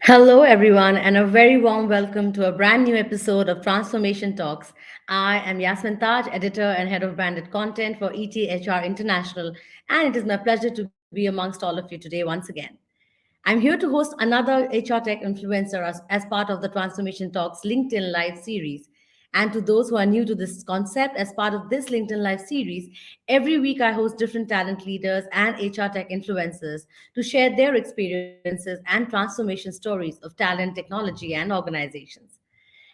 Hello, everyone, and a very warm welcome to a brand new episode of Transformation Talks. I am Yasmin Taj, editor and head of branded content for ETHR International, and it is my pleasure to be amongst all of you today once again. I'm here to host another HR Tech influencer as part of the Transformation Talks LinkedIn Live series. And to those who are new to this concept, as part of this LinkedIn Live series, every week I host different talent leaders and HR Tech influencers to share their experiences and transformation stories of talent, technology, and organizations.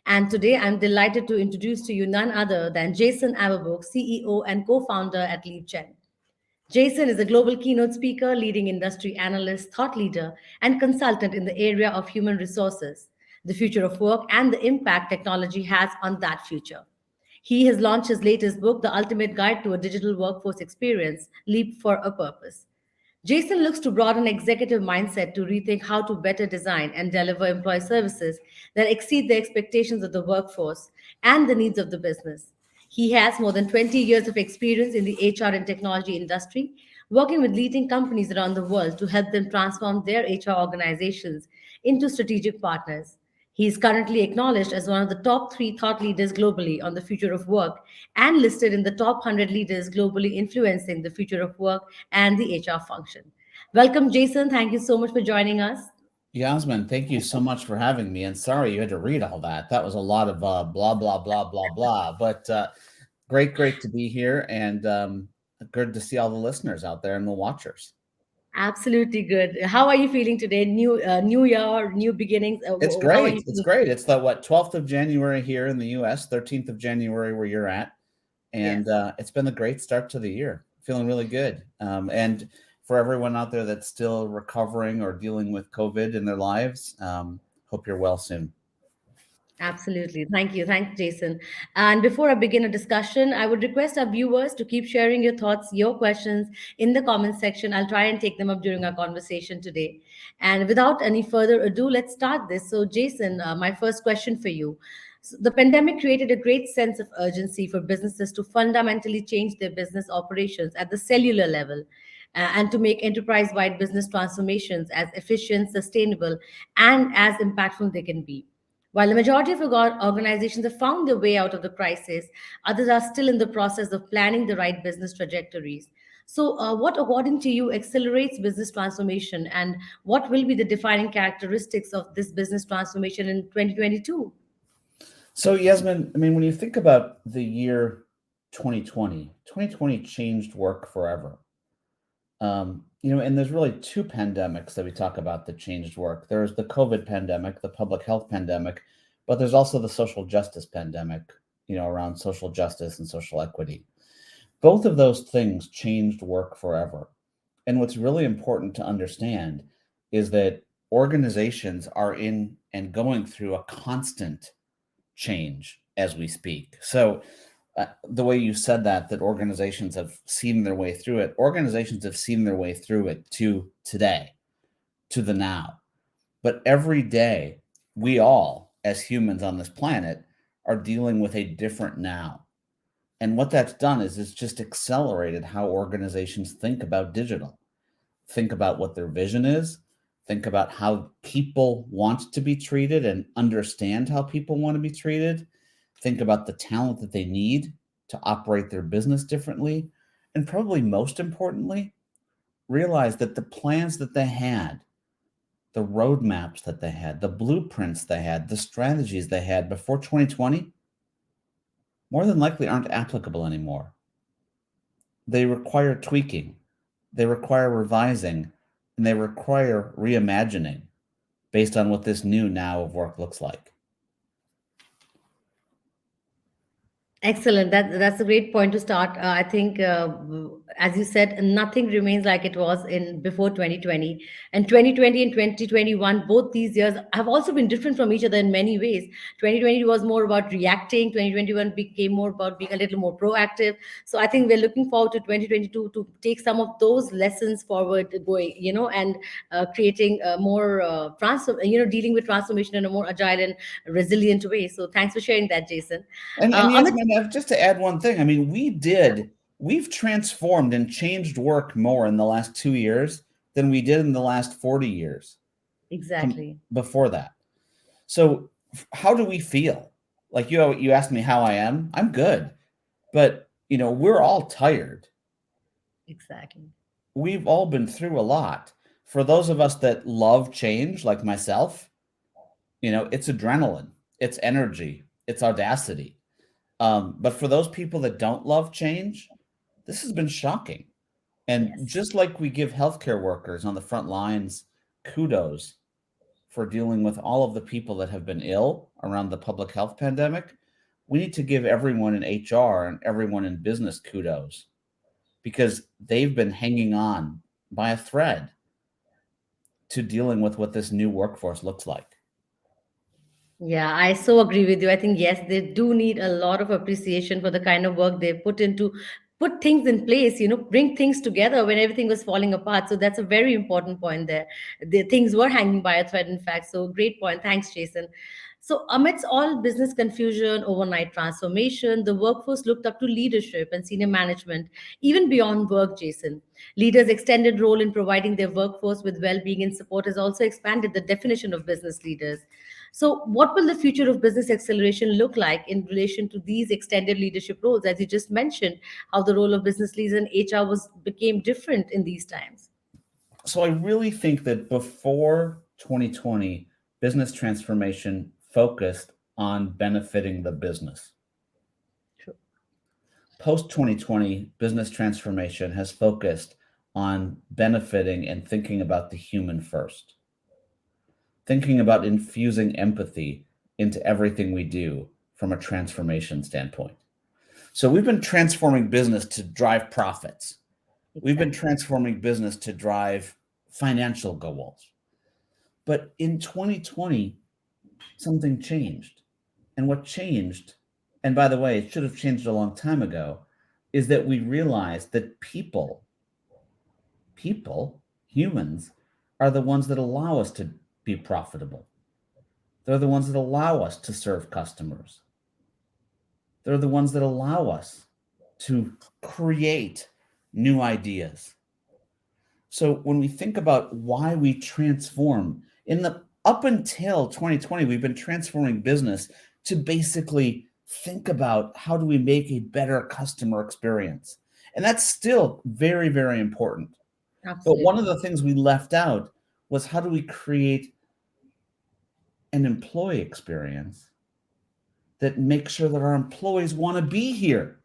And today I'm delighted to introduce to you none other than Jason Averbook, CEO and co founder at Leapgen. Jason is a global keynote speaker, leading industry analyst, thought leader, and consultant in the area of human resources, the future of work, and the impact technology has on that future. He has launched his latest book, The Ultimate Guide to a Digital Workforce Experience Leap for a Purpose. Jason looks to broaden executive mindset to rethink how to better design and deliver employee services that exceed the expectations of the workforce and the needs of the business. He has more than 20 years of experience in the HR and technology industry, working with leading companies around the world to help them transform their HR organizations into strategic partners. He is currently acknowledged as one of the top three thought leaders globally on the future of work and listed in the top 100 leaders globally influencing the future of work and the HR function. Welcome, Jason. Thank you so much for joining us. Yasmin, thank you so much for having me. And sorry you had to read all that. That was a lot of blah, blah, blah, blah, blah. But great to be here and good to see all the listeners out there and the watchers. Absolutely good. How are you feeling today? New year, new beginnings. It's How are you great. It's feeling? great. It's the 12th of January here in the US, 13th of January where you're at. And Yes. it's been a great start to the year. Feeling really good. And for everyone out there that's still recovering or dealing with COVID in their lives, hope you're well soon. Absolutely. Thank you. Thanks, Jason. And before I begin a discussion, I would request our viewers to keep sharing your thoughts, your questions in the comments section. I'll try and take them up during our conversation today. And without any further ado, let's start this. So, Jason, my first question for you. So the pandemic created a great sense of urgency for businesses to fundamentally change their business operations at the cellular level and to make enterprise wide business transformations as efficient, sustainable, and as impactful they can be. While the majority of organizations have found their way out of the crisis, others are still in the process of planning the right business trajectories. So, what, according to you, accelerates business transformation, and what will be the defining characteristics of this business transformation in 2022? So, Yasmin, I mean, when you think about the year 2020 changed work forever. And there's really two pandemics that we talk about that changed work. There's the COVID pandemic, the public health pandemic, but there's also the social justice pandemic, around social justice and social equity. Both of those things changed work forever. And what's really important to understand is that organizations are in and going through a constant change as we speak. So, the way you said that organizations have seen their way through it, organizations have seen their way through it to today, to the now. But every day, we all, as humans on this planet, are dealing with a different now. And what that's done is it's just accelerated how organizations think about digital, think about what their vision is, think about how people want to be treated and understand how people want to be treated, think about the talent that they need to operate their business differently, and probably most importantly, realize that the plans that they had, the roadmaps that they had, the blueprints they had, the strategies they had before 2020 more than likely aren't applicable anymore. They require tweaking, they require revising, and they require reimagining based on what this new now of work looks like. Excellent. That's a great point to start. I think, as you said, nothing remains like it was in before 2020, and 2020 and 2021. Both these years have also been different from each other in many ways. 2020 was more about reacting. 2021 became more about being a little more proactive. So I think we're looking forward to 2022 to take some of those lessons forward, going, and creating more dealing with transformation in a more agile and resilient way. So thanks for sharing that, Jason. And Amit. Yasmin, just to add one thing, I mean, we've transformed and changed work more in the last 2 years than we did in the last 40 years. Exactly. before that. So how do we feel? Like you asked me how I am. I'm good. But, we're all tired. Exactly. We've all been through a lot. For those of us that love change, like myself, it's adrenaline, it's energy, it's audacity. But for those people that don't love change, this has been shocking. And Yes. just like we give healthcare workers on the front lines kudos for dealing with all of the people that have been ill around the public health pandemic, we need to give everyone in HR and everyone in business kudos because they've been hanging on by a thread to dealing with what this new workforce looks like. Yeah, I so agree with you. I think, yes, they do need a lot of appreciation for the kind of work they put into put things in place, bring things together when everything was falling apart. So that's a very important point there. The things were hanging by a thread, in fact. So great point. Thanks, Jason. So amidst all business confusion, overnight transformation, the workforce looked up to leadership and senior management, even beyond work, Jason. Leaders' extended role in providing their workforce with well-being and support has also expanded the definition of business leaders. So, what will the future of business acceleration look like in relation to these extended leadership roles? As you just mentioned, how the role of business leaders and HR was became different in these times. So I really think that before 2020, business transformation focused on benefiting the business. True. Post 2020, business transformation has focused on benefiting and thinking about the human first, thinking about infusing empathy into everything we do from a transformation standpoint. So we've been transforming business to drive profits. We've been Exactly. transforming business to drive financial goals. But in 2020, something changed. And what changed, and by the way, it should have changed a long time ago, is that we realized that humans, are the ones that allow us to be profitable. They're the ones that allow us to serve customers. They're the ones that allow us to create new ideas. So when we think about why we transform in the up until 2020, we've been transforming business to basically think about how do we make a better customer experience. And that's still very, very important. But one of Absolutely. the things we left out was how do we create an employee experience that makes sure that our employees want to be here,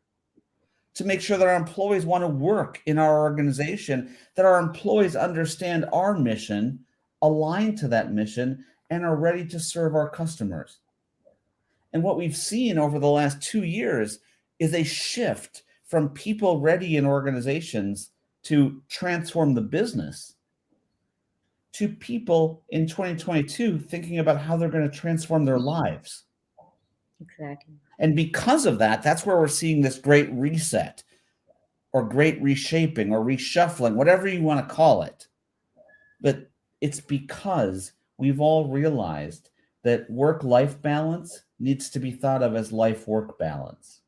to make sure that our employees want to work in our organization, that our employees understand our mission, align to that mission, and are ready to serve our customers. And what we've seen over the last 2 years is a shift from people ready in organizations to transform the business to people in 2022 thinking about how they're going to transform their lives. Exactly. And because of that, that's where we're seeing this great reset or great reshaping or reshuffling, whatever you want to call it. But it's because we've all realized that work life balance needs to be thought of as life work balance.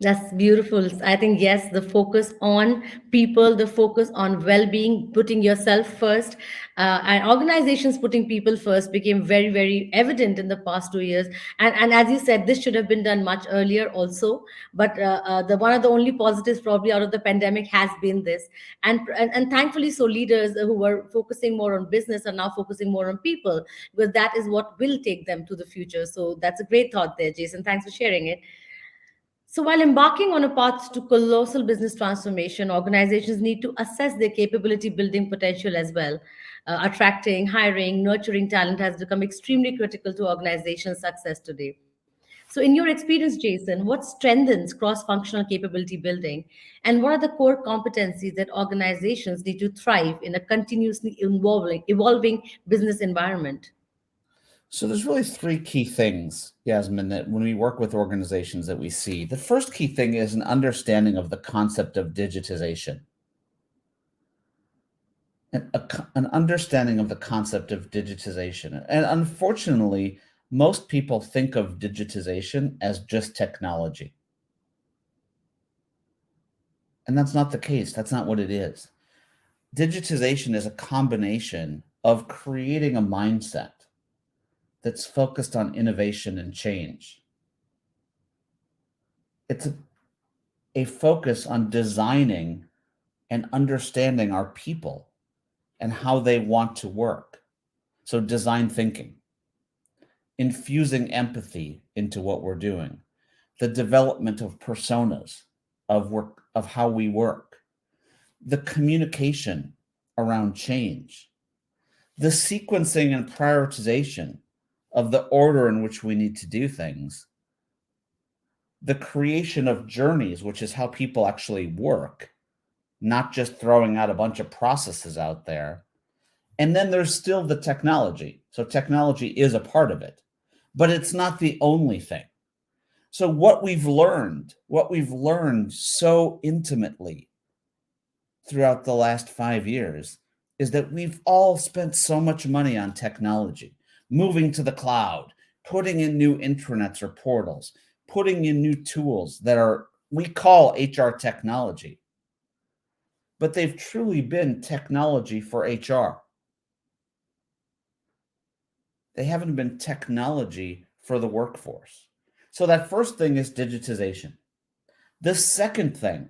That's beautiful. I think, yes, the focus on people, the focus on well being, putting yourself first, and organizations putting people first became very, very evident in the past 2 years. And as you said, this should have been done much earlier also. But the one of the only positives probably out of the pandemic has been this. And thankfully, so leaders who were focusing more on business are now focusing more on people because that is what will take them to the future. So that's a great thought there, Jason. Thanks for sharing it. So, while embarking on a path to colossal business transformation, organizations need to assess their capability building potential as well. Attracting, hiring, nurturing talent has become extremely critical to organization success today. So, in your experience, Jason, what strengthens cross functional capability building? And what are the core competencies that organizations need to thrive in a continuously evolving business environment? So there's really three key things, Yasmin, that when we work with organizations that we see. The first key thing is an understanding of the concept of digitization. An understanding of the concept of digitization. And unfortunately, most people think of digitization as just technology. And that's not the case. That's not what it is. digitization is a combination of creating a mindset that's focused on innovation and change. It's a focus on designing and understanding our people and how they want to work. So, design thinking, infusing empathy into what we're doing, the development of personas of work, of how we work, the communication around change, the sequencing and prioritization of the order in which we need to do things, the creation of journeys, which is how people actually work, not just throwing out a bunch of processes out there. And then there's still the technology. So technology is a part of it, but it's not the only thing. So what we've learned so intimately throughout the last 5 years is that we've all spent so much money on technology, moving to the cloud, putting in new intranets or portals, putting in new tools that are we call HR technology, but they've truly been technology for HR. They haven't been technology for the workforce. So that first thing is digitization. The second thing,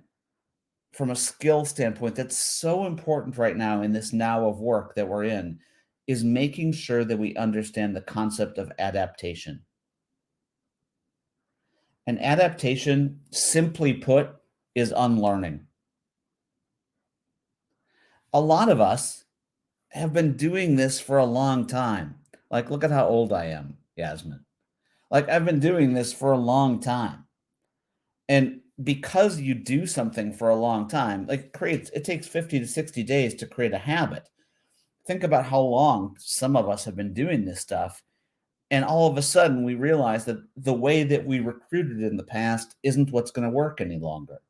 from a skill standpoint, that's so important right now in this now of work that we're in, is making sure that we understand the concept of adaptation. And adaptation, simply put, is unlearning. A lot of us have been doing this for a long time. Like, look at how old I am, Yasmin. Like, I've been doing this for a long time. And because you do something for a long time, like it takes 50 to 60 days to create a habit. Think about how long some of us have been doing this stuff. And all of a sudden we realize that the way that we recruited in the past isn't what's going to work any longer.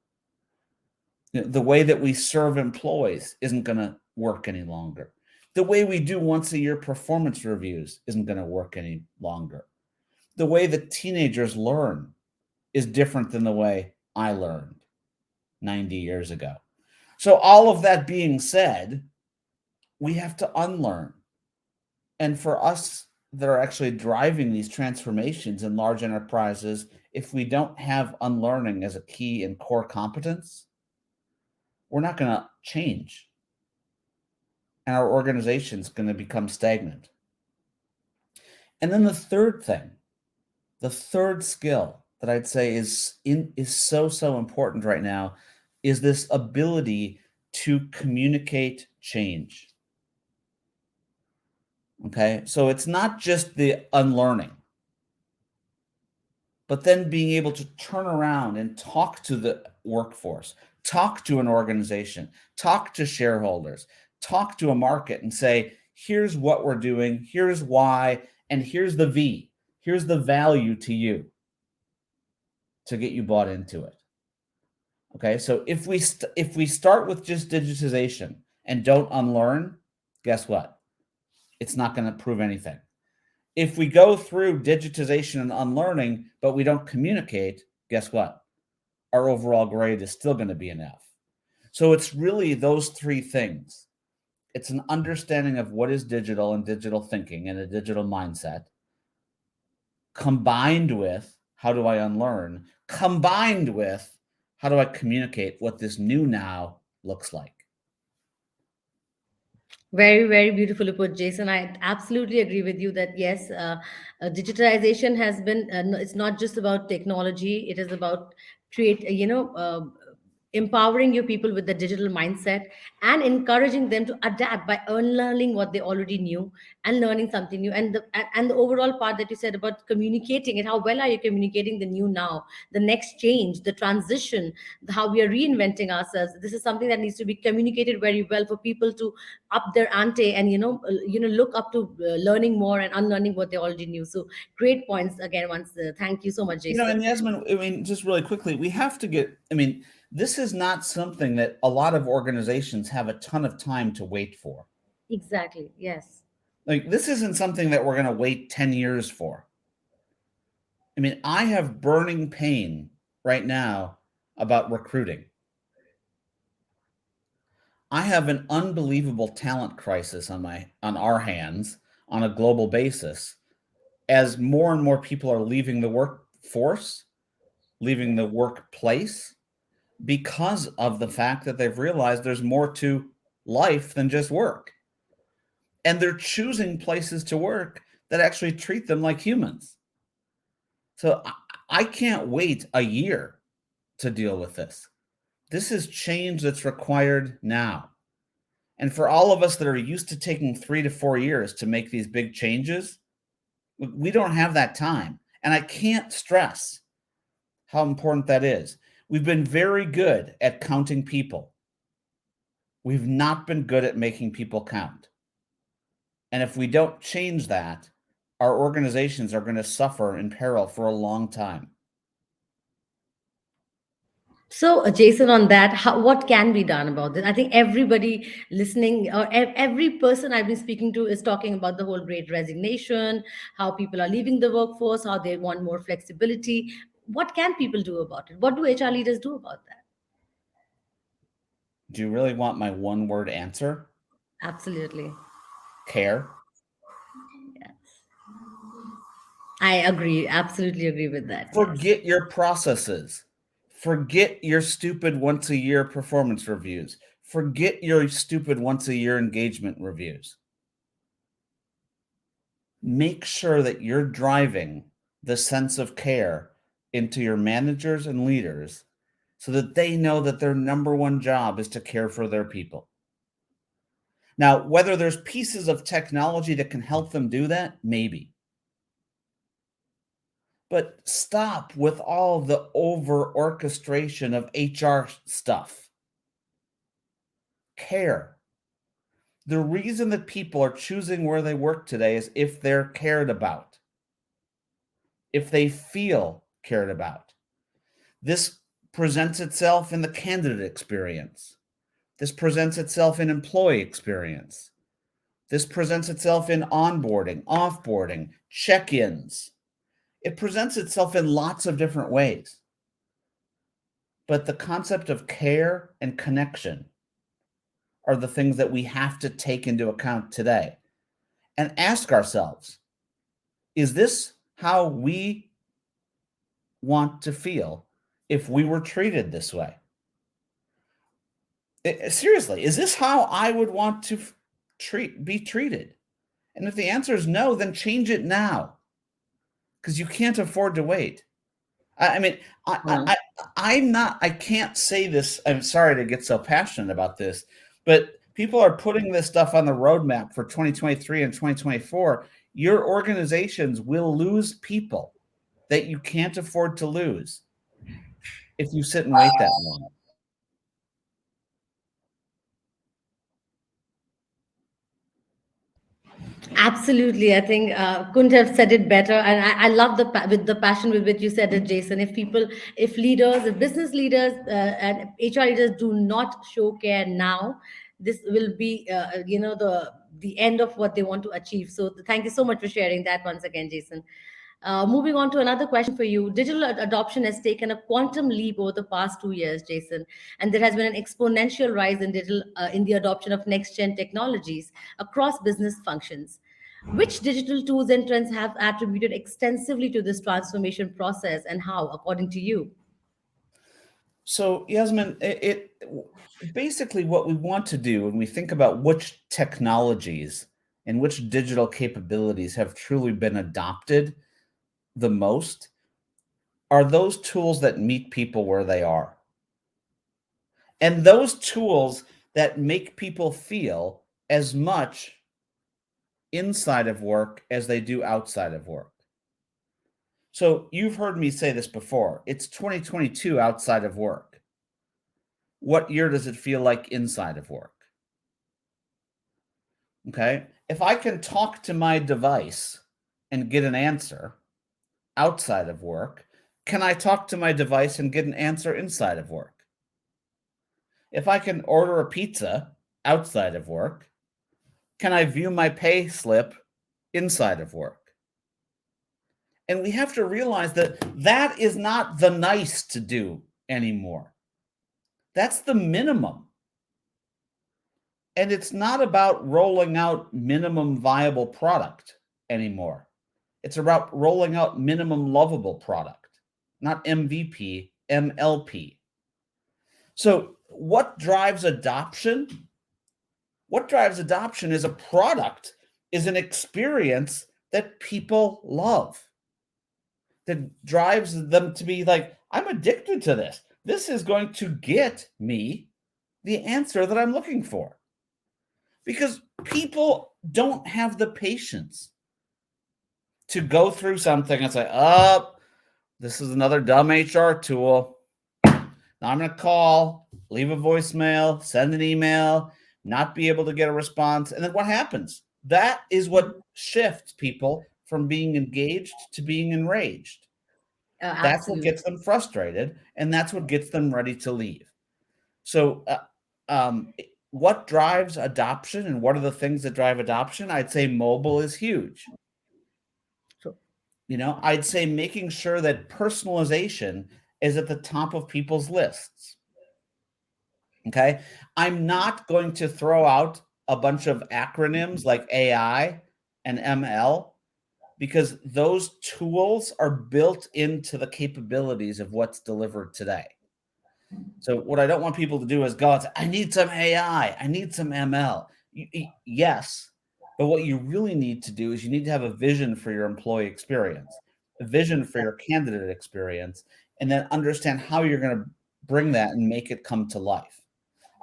The way that we serve employees isn't going to work any longer. The way we do once a year performance reviews isn't going to work any longer. The way that teenagers learn is different than the way I learned 90 years ago. So, all of that being said, we have to unlearn. And for us that are actually driving these transformations in large enterprises, if we don't have unlearning as a key and core competence, we're not going to change. And our organization is going to become stagnant. And then the third skill that I'd say is so important right now is this ability to communicate change. Okay? So it's not just the unlearning, but then being able to turn around and talk to the workforce, talk to an organization, talk to shareholders, talk to a market and say, here's what we're doing, here's why, and here's the V. Here's the value to you to get you bought into it. Okay, so if we start with just digitization and don't unlearn, guess what? It's not going to prove anything. If we go through digitization and unlearning, but we don't communicate, guess what? Our overall grade is still going to be an F. So it's really those three things. It's an understanding of what is digital and digital thinking and a digital mindset, combined with how do I unlearn, combined with how do I communicate what this new now looks like. Very, very beautifully put, Jason. I absolutely agree with you that yes, digitalization has been, it's not just about technology, it is about empowering your people with the digital mindset and encouraging them to adapt by unlearning what they already knew and learning something new. And the overall part that you said about communicating it, how well are you communicating the new now, the next change, the transition, how we are reinventing ourselves. This is something that needs to be communicated very well for people to up their ante and look up to learning more and unlearning what they already knew. So great points again. Once thank you so much, Jason. And Yasmin, I mean, just really quickly, we have to get, I mean, this is not something that a lot of organizations have a ton of time to wait for. Exactly, yes. Like, this isn't something that we're going to wait 10 years for. I mean, I have burning pain right now about recruiting. I have an unbelievable talent crisis on our hands on a global basis as more and more people are leaving the workforce, leaving the workplace because of the fact that they've realized there's more to life than just work. And they're choosing places to work that actually treat them like humans. So I can't wait a year to deal with this. This is change that's required now. And for all of us that are used to taking 3 to 4 years to make these big changes, we don't have that time. And I can't stress how important that is. We've been very good at counting people. We've not been good at making people count. And if we don't change that, our organizations are going to suffer in peril for a long time. So, Jason, on that, what can be done about this? I think everybody listening, or every person I've been speaking to, is talking about the whole great resignation, how people are leaving the workforce, how they want more flexibility. What can people do about it? What do HR leaders do about that? Do you really want my one word answer? Absolutely. Care. Yes. I agree. Absolutely agree with that. Yes. Forget your processes. Forget your stupid once a year performance reviews. Forget your stupid once a year engagement reviews. Make sure that you're driving the sense of care into your managers and leaders so that they know that their number one job is to care for their people. Now, whether there's pieces of technology that can help them do that, maybe. But stop with all the over orchestration of HR stuff. Care. The reason that people are choosing where they work today is if they're cared about, if they feel cared about. This presents itself in the candidate experience. This presents itself in employee experience. This presents itself in onboarding, offboarding, check-ins. It presents itself in lots of different ways. But the concept of care and connection are the things that we have to take into account today and ask ourselves, is this how we want to feel if we were treated this way? Seriously, is this how I would want to be treated? And if the answer is no, then change it now, because you can't afford to wait. I mean, Well, I'm not. I can't say this. I'm sorry to get so passionate about this, but people are putting this stuff on the roadmap for 2023 and 2024. Your organizations will lose people that you can't afford to lose if you sit and wait that long. absolutely. I think couldn't have said it better. And I love with the passion with which you said it, Jason. If people, if leaders, if business leaders and HR leaders do not show care now, this will be, the end of what they want to achieve. So thank you so much for sharing that once again, Jason. Moving on to another question for you. Digital adoption has taken a quantum leap over the past 2 years, Jason, and there has been an exponential rise in in the adoption of next gen technologies across business functions. Which digital tools and trends have attributed extensively to this transformation process, and how, according to you? So, Yasmin, basically what we want to do when we think about which technologies and which digital capabilities have truly been adopted the most are those tools that meet people where they are. And those tools that make people feel as much inside of work as they do outside of work. So you've heard me say this before. It's 2022 outside of work. What year does it feel like inside of work? Okay. If I can talk to my device and get an answer outside of work, can I talk to my device and get an answer inside of work? If I can order a pizza outside of work, can I view my pay slip inside of work? And we have to realize that that is not the nice to do anymore. That's the minimum. And it's not about rolling out minimum viable product anymore. It's about rolling out minimum lovable product, not MVP, MLP. So, what drives adoption? What drives adoption is a product, is an experience that people love, that drives them to be like, I'm addicted to this. This is going to get me the answer that I'm looking for. Because people don't have the patience to go through something and say, oh, this is another dumb HR tool. Now I'm going to call, leave a voicemail, send an email, not be able to get a response. And then what happens? That is what shifts people from being engaged to being enraged. That's what Absolutely. gets them frustrated, and that's what gets them ready to leave. So, what drives adoption and what are the things that drive adoption? I'd say mobile is huge. So, I'd say making sure that personalization is at the top of people's lists. Okay. I'm not going to throw out a bunch of acronyms like AI and ML because those tools are built into the capabilities of what's delivered today. So what I don't want people to do is go and say, I need some AI, I need some ML. Yes, but what you really need to do is you need to have a vision for your employee experience, a vision for your candidate experience, and then understand how you're going to bring that and make it come to life.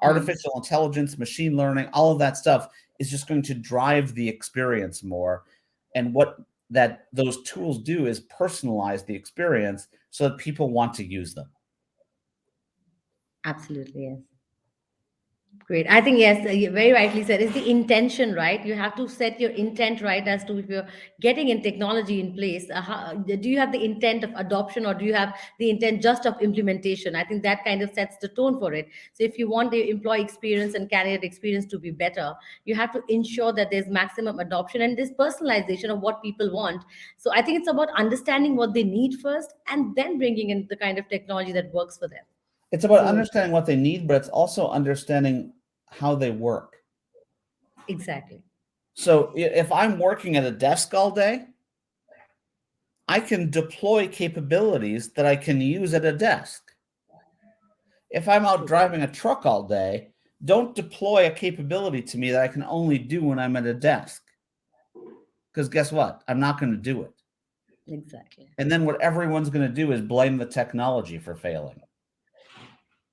mm, Artificial intelligence, machine learning, all of that stuff is just going to drive the experience more. And what that those tools do is personalize the experience so that people want to use them. absolutely, yes. Great. I think, yes, you very rightly said. It's the intention, right? You have to set your intent right as to if you're getting in technology in place. Do you have the intent of adoption or do you have the intent just of implementation? I think that kind of sets the tone for it. So if you want the employee experience and candidate experience to be better, you have to ensure that there's maximum adoption and this personalization of what people want. So I think it's about understanding what they need first and then bringing in the kind of technology that works for them. It's about So understanding what they need, but it's also understanding how they work. exactly. So if I'm working at a desk all day, I can deploy capabilities that I can use at a desk. If I'm out driving a truck all day, don't deploy a capability to me that I can only do when I'm at a desk. Because guess what? I'm not going to do it. Exactly. And then what everyone's going to do is blame the technology for failing.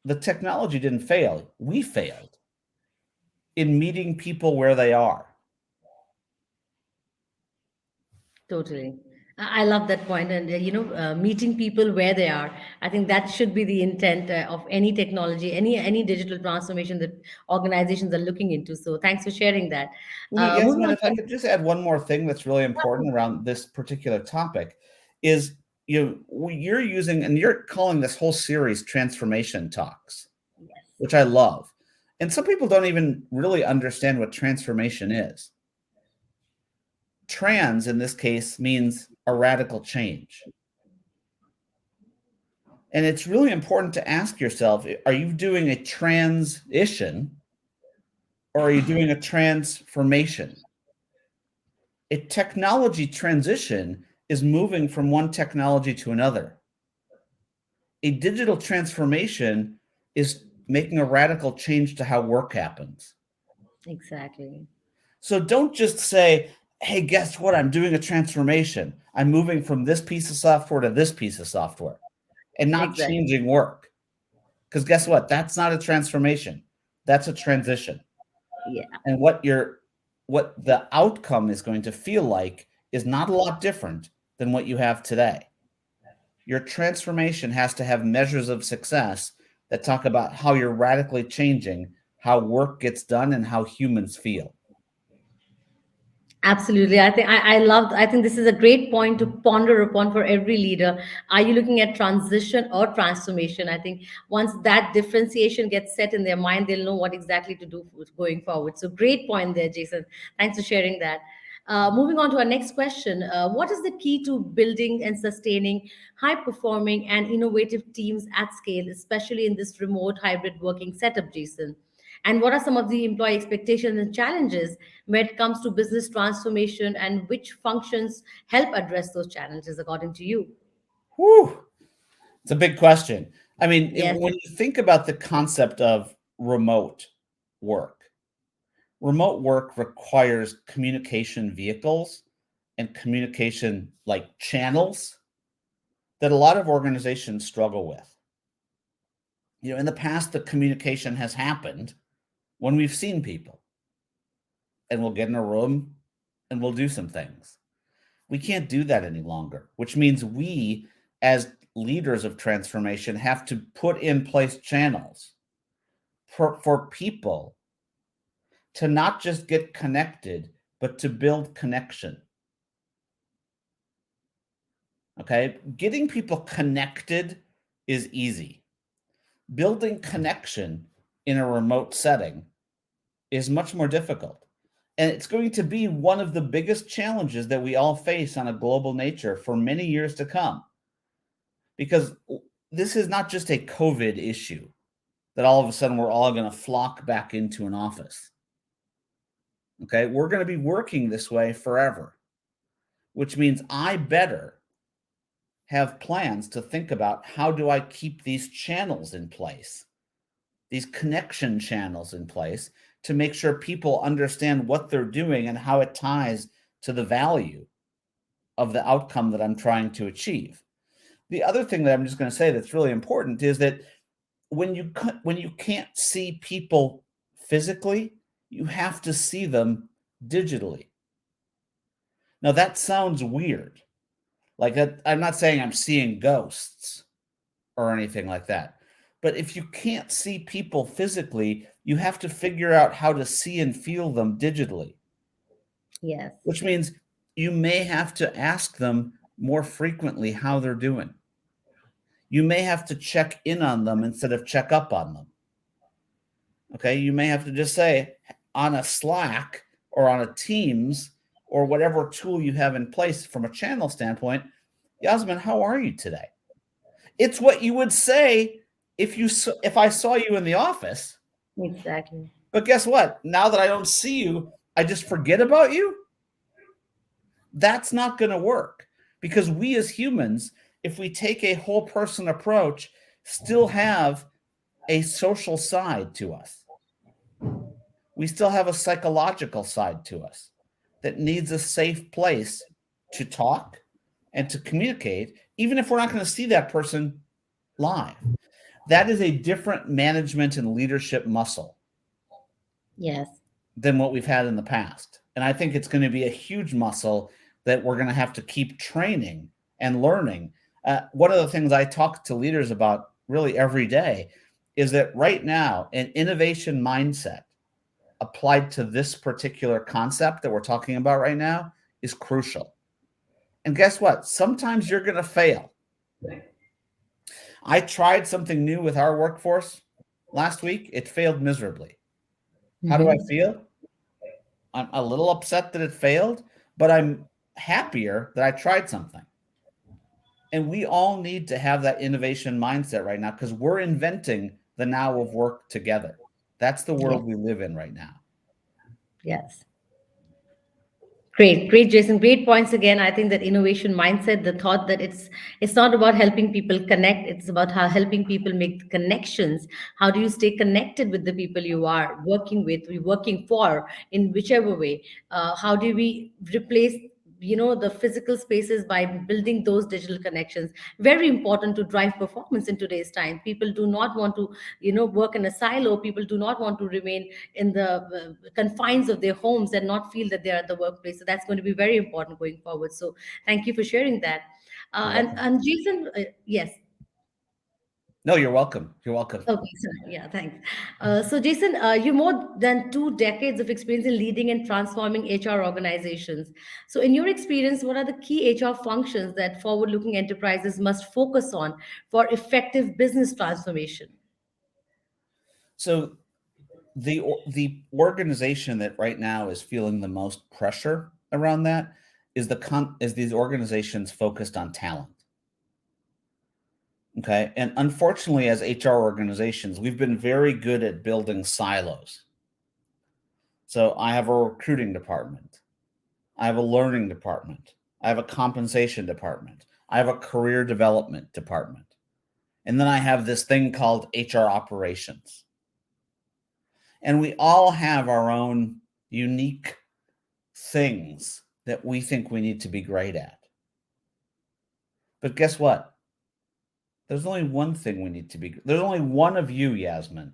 The technology didn't fail. We failed in meeting people where they are. Totally. I love that point. And, meeting people where they are. I think that should be the intent of any technology, any digital transformation that organizations are looking into. So thanks for sharing that. Moving Yasmin, on if I to could just add one more thing that's really important around this particular topic is you're using and you're calling this whole series transformation talks, yes, which I love. And some people don't even really understand what transformation is. Trans in this case means a radical change. And it's really important to ask yourself, are you doing a transition or are you doing a transformation? A technology transition is moving from one technology to another. A digital transformation is making a radical change to how work happens. exactly, So don't just say, hey, guess what? I'm doing a transformation. I'm moving from this piece of software to this piece of software and not exactly. changing work. Because guess what? That's not a transformation. That's a transition. Yeah, And what the outcome is going to feel like is not a lot different than what you have today. Your transformation has to have measures of success that talk about how you're radically changing how work gets done and how humans feel. absolutely. I think this is a great point to ponder upon for every leader. Are you looking at transition or transformation? I think once that differentiation gets set in their mind, they'll know what exactly to do going forward. So great point there, Jason. Thanks for sharing that. Moving on to our next question. What is the key to building and sustaining high performing and innovative teams at scale, especially in this remote hybrid working setup, Jason? And what are some of the employee expectations and challenges when it comes to business transformation, and which functions help address those challenges according to you? Whew, it's a big question. I mean, Yes. when you think about the concept of work, remote work requires communication vehicles and communication like channels that a lot of organizations struggle with. In the past, the communication has happened when we've seen people and we'll get in a room and we'll do some things. We can't do that any longer, which means we, as leaders of transformation, have to put in place channels for people to not just get connected, but to build connection. Okay. Getting people connected is easy. Building connection in a remote setting is much more difficult. And it's going to be one of the biggest challenges that we all face on a global nature for many years to come. Because this is not just a COVID issue that all of a sudden we're all going to flock back into an office. Okay. We're going to be working this way forever, which means I better have plans to think about how do I keep these channels in place, these connection channels in place to make sure people understand what they're doing and how it ties to the value of the outcome that I'm trying to achieve. The other thing that I'm just going to say that's really important is that when you can't see people physically, you have to see them digitally. Now that sounds weird. Like that, I'm not saying I'm seeing ghosts or anything like that. But if you can't see people physically, you have to figure out how to see and feel them digitally, Yes. which means you may have to ask them more frequently how they're doing. You may have to check in on them instead of check up on them. Okay. You may have to just say on a Slack or on a Teams or whatever tool you have in place from a channel standpoint, Yasmin, how are you today? It's what you would say if I saw you in the office. Exactly. But guess what? Now that I don't see you, I just forget about you. That's not going to work because we as humans, if we take a whole person approach, still have a social side to us. We still have a psychological side to us that needs a safe place to talk and to communicate, even if we're not going to see that person live. That is a different management and leadership muscle Yes. than what we've had in the past. And I think it's going to be a huge muscle that we're going to have to keep training and learning. One of the things I talk to leaders about really every day is that right now, an innovation mindset applied to this particular concept that we're talking about right now is crucial. And guess what? Sometimes you're going to fail. I tried something new with our workforce last week. It failed miserably. How do I Mm-hmm. feel? I'm a little upset that it failed, but I'm happier that I tried something. And we all need to have that innovation mindset right now because we're inventing the now of work together. That's the Yes. world we live in right now. Yes. Great, great, Jason. Great points again. I think that innovation mindset, the thought that it's not about helping people connect, it's about how helping people make connections. How do you stay connected with the people you are working with, we working for, in whichever way? How do we replace the physical spaces by building those digital connections? Very important to drive performance in today's time. People do not want to work in a silo. People do not want to remain in the confines of their homes and not feel that they're at the workplace. So that's going to be very important going forward. So thank you for sharing that. You're And welcome. Jason, yes. No, you're welcome. You're welcome. Okay, sorry. Yeah, thanks. So, Jason, you more than 2 decades of experience in leading and transforming HR organizations. So, in your experience, what are the key HR functions that forward-looking enterprises must focus on for effective business transformation? So the organization that right now is feeling the most pressure around that is is these organizations focused on talent. Okay. And unfortunately, as HR organizations, we've been very good at building silos. So I have a recruiting department, I have a learning department, I have a compensation department, I have a career development department. And then I have this thing called HR operations. And we all have our own unique things that we think we need to be great at. But guess what? There's only one thing we need to be. There's only one of you, Yasmin.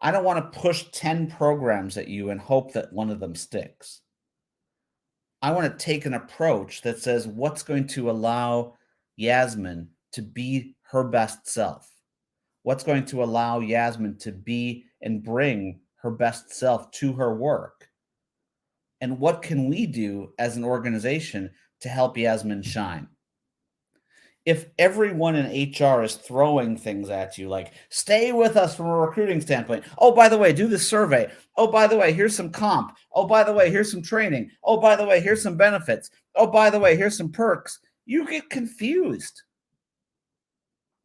I don't want to push 10 programs at you and hope that one of them sticks. I want to take an approach that says what's going to allow Yasmin to be her best self? What's going to allow Yasmin to be and bring her best self to her work? And what can we do as an organization to help Yasmin shine? If everyone in HR is throwing things at you, like stay with us from a recruiting standpoint. Oh, by the way, do this survey. Oh, by the way, here's some comp. Oh, by the way, here's some training. Oh, by the way, here's some benefits. Oh, by the way, here's some perks. You get confused.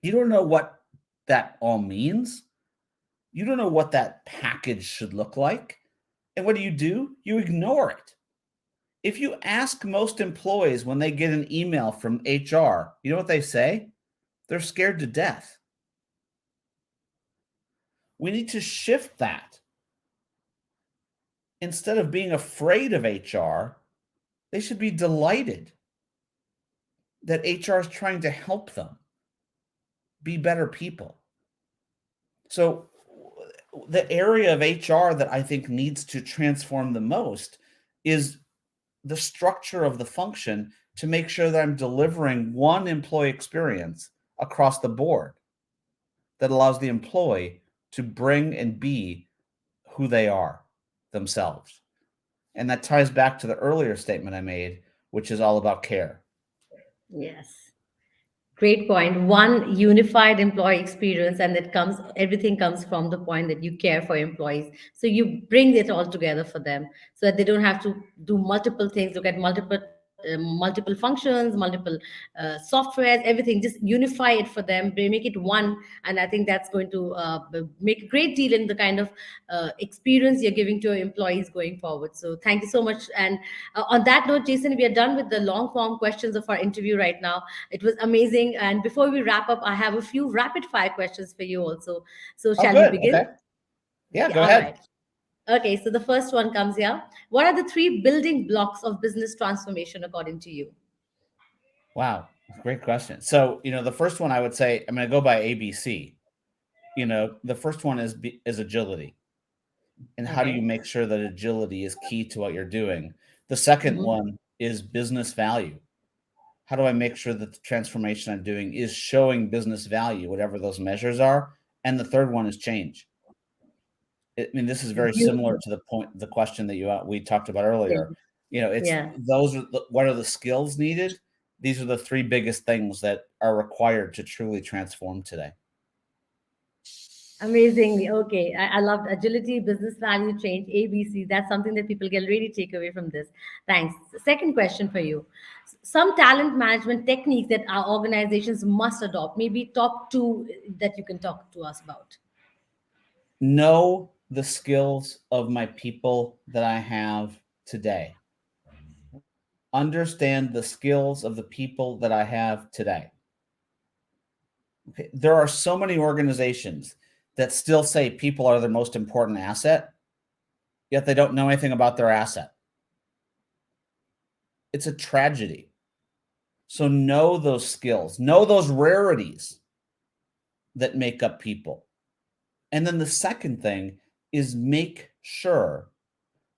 You don't know what that all means. You don't know what that package should look like. And what do? You ignore it. If you ask most employees when they get an email from HR, you know what they say? They're scared to death. We need to shift that. Instead of being afraid of HR, they should be delighted that HR is trying to help them be better people. So, the area of HR that I think needs to transform the most is the structure of the function to make sure that I'm delivering one employee experience across the board that allows the employee to bring and be who they are themselves. And that ties back to the earlier statement I made, which is all about care. Yes. Great point. One unified employee experience, and everything comes from the point that you care for employees. So you bring it all together for them so that they don't have to do multiple things, look at multiple functions, multiple softwares, everything. Just unify it for them, make it one, and I think that's going to make a great deal in the kind of experience you're giving to your employees going forward. So thank you so much. And on that note, Jason, we are done with the long form questions of our interview right now. It was amazing. And before we wrap up, I have a few rapid fire questions for you also. So, Oh, shall we good. begin? Okay. Yeah, Yeah, go all ahead. right. Okay, so the first one comes here. What are the three building blocks of business transformation according to you? Wow. Great question. So, the first one I would say, I'm going to go by ABC. The first one is agility. And how do you Okay. make sure that agility is key to what you're doing? The second Mhm. one is business value. How do I make sure that the transformation I'm doing is showing business value, whatever those measures are? And the third one is change. I mean, this is very similar Beautiful. to the question that we talked about earlier. Yeah. It's Yeah. what are the skills needed? These are the three biggest things that are required to truly transform today. Amazingly. Okay. I loved agility, business value, change, ABC. That's something that people can really take away from this. Thanks. Second question for you. Some talent management techniques that our organizations must adopt, maybe top two that you can talk to us about. Know the skills of my people that I have today. Understand the skills of the people that I have today. Okay. There are so many organizations that still say people are their most important asset, yet they don't know anything about their asset. It's a tragedy. So know those skills, know those rarities that make up people. And then the second thing is make sure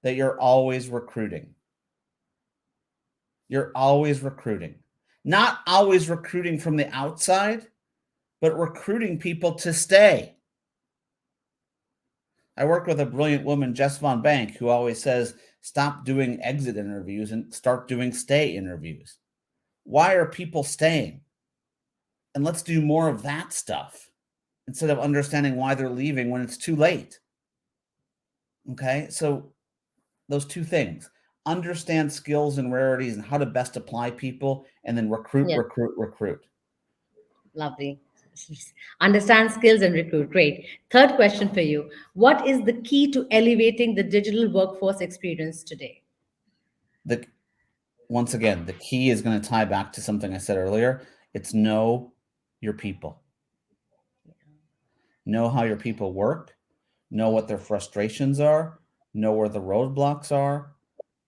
that you're always recruiting. You're always recruiting. Not always recruiting from the outside, but recruiting people to stay. I work with a brilliant woman, Jess Von Bank, who always says, stop doing exit interviews and start doing stay interviews. Why are people staying? And let's do more of that stuff instead of understanding why they're leaving when it's too late. Okay. So, those two things, understand skills and rarities and how to best apply people, and then recruit, Yeah. recruit, recruit. Lovely. Understand skills and recruit. Great. Third question for you. What is the key to elevating the digital workforce experience today? The Once again, the key is going to tie back to something I said earlier. It's know your people. Know how your people work, know what their frustrations are, know where the roadblocks are,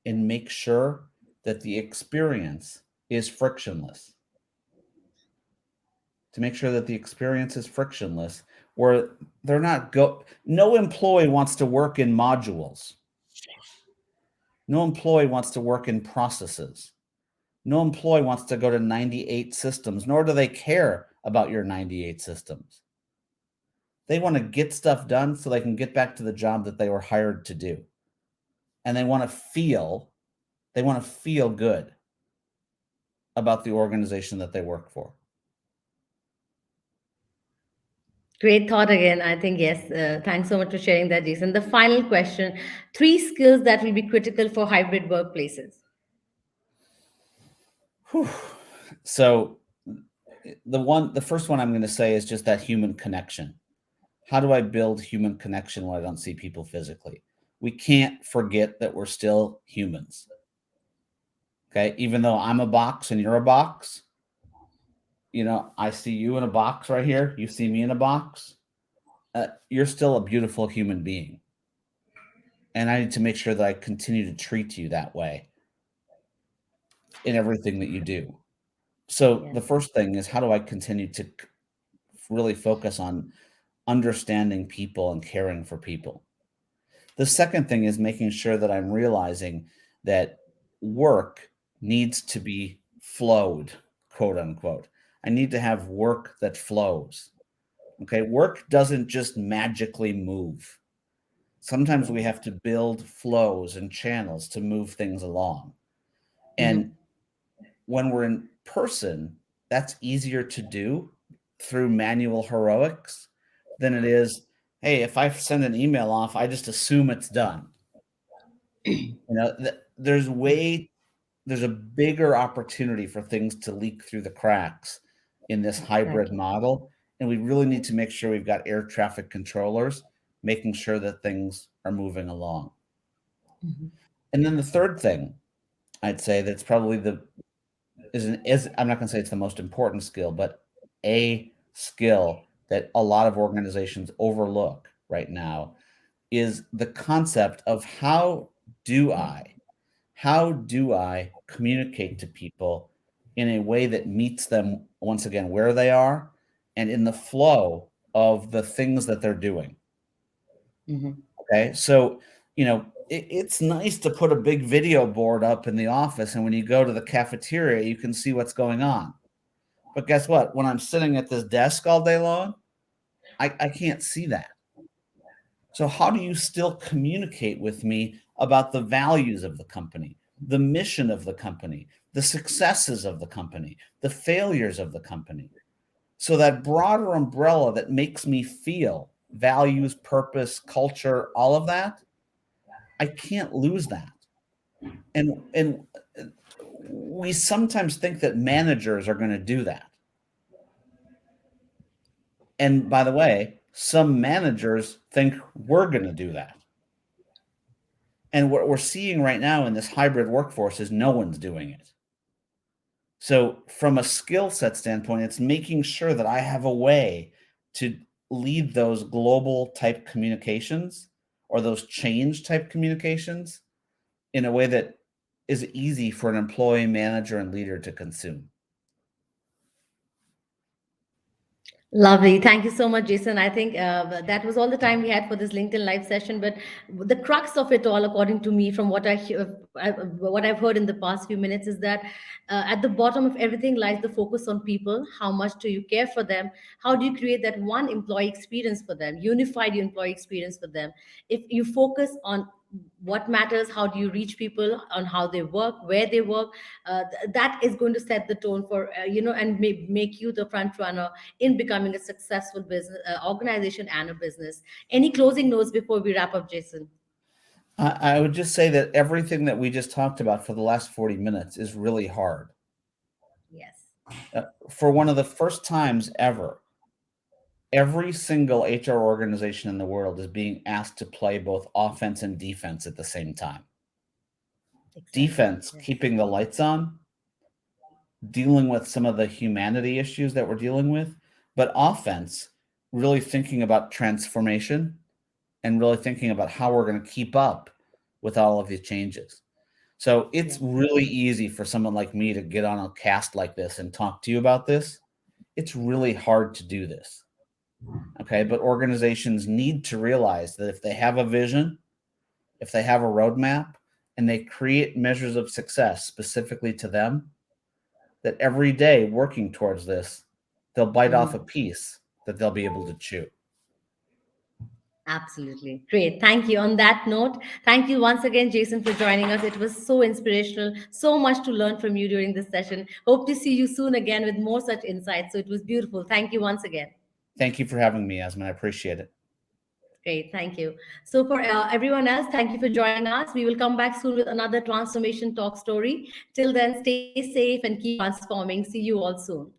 and make sure that the experience is frictionless. To make sure that the experience is frictionless, where they're not no employee wants to work in modules. No employee wants to work in processes. No employee wants to go to 98 systems, nor do they care about your 98 systems. They want to get stuff done so they can get back to the job that they were hired to do. And they want to feel good about the organization that they work for. Great thought again. I think, yes. Thanks so much for sharing that, Jason. The final question: three skills that will be critical for hybrid workplaces. Whew. So the first one I'm going to say is just that human connection. How do I build human connection when I don't see people physically? We can't forget that we're still humans. Okay. Even though I'm a box and you're a box, I see you in a box right here. You see me in a box. You're still a beautiful human being. And I need to make sure that I continue to treat you that way in everything that you do. So Yeah. the first thing is, how do I continue to really focus on understanding people and caring for people? The second thing is making sure that I'm realizing that work needs to be flowed, quote unquote. I need to have work that flows. Okay. Work doesn't just magically move. Sometimes we have to build flows and channels to move things along. Mhm. And when we're in person, that's easier to do through manual heroics than it is, hey, if I send an email off, I just assume it's done. There's a bigger opportunity for things to leak through the cracks in this hybrid Exactly. model. And we really need to make sure we've got air traffic controllers making sure that things are moving along. Mhm. And then the third thing I'd say that's probably I'm not going to say it's the most important skill, but a skill that a lot of organizations overlook right now is the concept of do I how do I communicate to people in a way that meets them once again where they are and in the flow of the things that they're doing. Mhm. Okay. So, it's nice to put a big video board up in the office, and when you go to the cafeteria, you can see what's going on. But guess what? When I'm sitting at this desk all day long, I can't see that. So, how do you still communicate with me about the values of the company, the mission of the company, the successes of the company, the failures of the company? So, that broader umbrella that makes me feel values, purpose, culture, all of that, I can't lose that. And we sometimes think that managers are going to do that. And by the way, some managers think we're going to do that. And what we're seeing right now in this hybrid workforce is no one's doing it. So, from a skill set standpoint, it's making sure that I have a way to lead those global type communications or those change type communications in a way that is easy for an employee, manager, and leader to consume. Lovely. Thank you so much, Jason. I think that was all the time we had for this LinkedIn live session. But the crux of it all, according to me, from what I've heard in the past few minutes, is that at the bottom of everything lies the focus on people. How much do you care for them? How do you create that one employee experience for them, unified employee experience for them? If you focus on what matters, how do you reach people, on how they work, where they work, that is going to set the tone for and make you the front runner in becoming a successful business organization and a business. Any closing notes before we wrap up, Jason? I would just say that everything that we just talked about for the last 40 minutes is really hard. Yes. For one of the first times ever, every single HR organization in the world is being asked to play both offense and defense at the same time. Exactly. Defense, Yes. keeping the lights on, dealing with some of the humanity issues that we're dealing with, but offense, really thinking about transformation and really thinking about how we're going to keep up with all of these changes. So it's Yes. really easy for someone like me to get on a cast like this and talk to you about this. It's really hard to do this. Okay. But organizations need to realize that if they have a vision, if they have a roadmap, and they create measures of success specifically to them, that every day working towards this, they'll bite off a Mhm. piece that they'll be able to chew. Absolutely. Great. Thank you. On that note, thank you once again, Jason, for joining us. It was so inspirational, so much to learn from you during this session. Hope to see you soon again with more such insights. So it was beautiful. Thank you once again. Thank you for having me, Yasmin. I appreciate it. Great. Thank you. So, for everyone else, thank you for joining us. We will come back soon with another transformation talk story. Till then, stay safe and keep transforming. See you all soon.